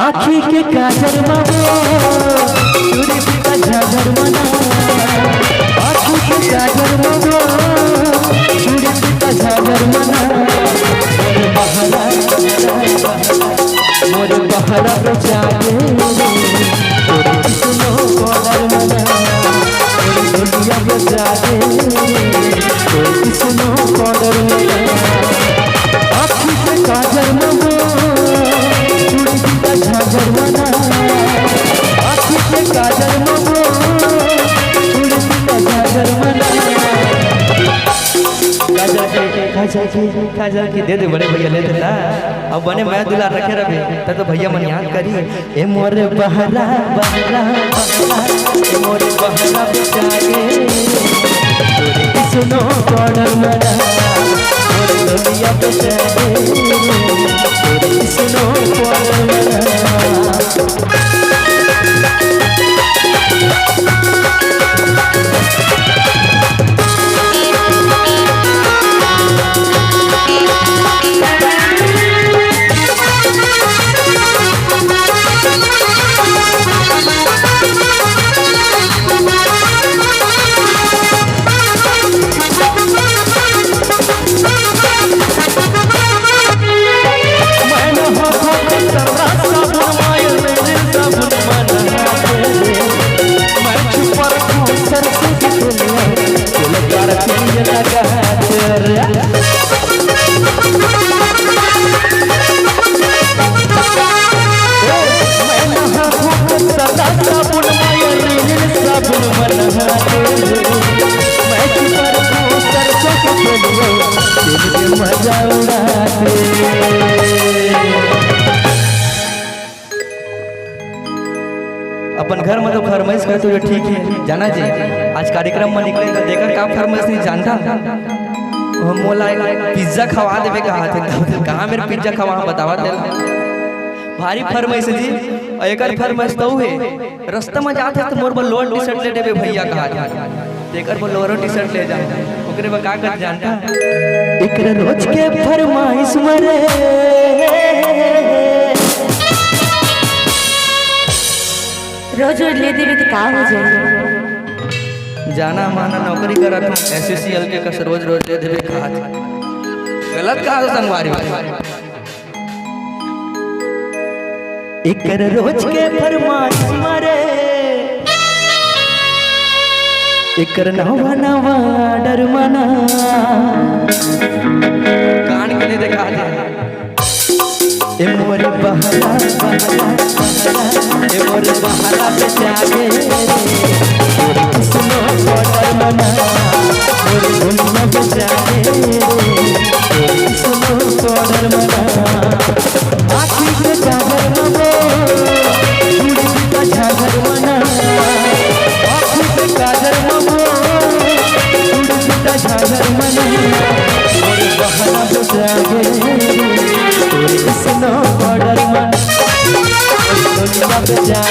आँखी के काजर मगो चूड़ी का झाझर मना आँखी के काजर मगो चूड़ी का झाझर मना मोर बहरा पे जागे सुनो कॉलर मना मोर दुनिया पे जागे सुनो कॉलर मना आँखी के काजर मगो झाझर मना आँखी के काजर मगो चूड़ी का झाझर मना खाजा की दे दे बड़े भैया ले देला अब बने मैं दुला रखे रबे तब तो भैया मन याद करी ए मोरे बहरा बहरा ए मोरे बहरा बेचागे सुनो कॉर्नर मना मोरे दुनिया बेचागे सुनो कॉर्नर मना अपन घर में तो फरमाइश करे तो ठीक है जाना जी आज कार्यक्रम में निकले तो देखकर का फरमाइश नहीं जानता हम मोला पिज्जा खवा देवे कहा थे कहाँ मेरे पिज्जा खवा बतावा दे भारी फरमाइश जी एक फरमाइश तो हुए रास्ता में जाते तो मोर लोअर टी शर्ट ले देवे भैया कहा देकर लोअर टी शर्ट ले जा ओकरे में का कर जानता एक रोज के फरमाइश मरे रोज रोज ले देवे तो का हो जाए जाना माना नौकरी करा तुम एसएससी के का रोज रोज ले देवे कहा गलत कहा संगवारी एक रोज के फरमाइश मरे एक नवा नवा डर मना कान के लिए देखा ए मोर बहरा ए मोर बहरा पे जागे सुनो कॉलर मना मोर दुनिया पे जागे सुनो कॉलर मना आँखी के काजर मगो चूड़ी का झाझर मना आँखी के काजर मगो चूड़ी का झाझर मना मोर बहरा पे जागे सुनो कॉलर मना दुनिया पे जागे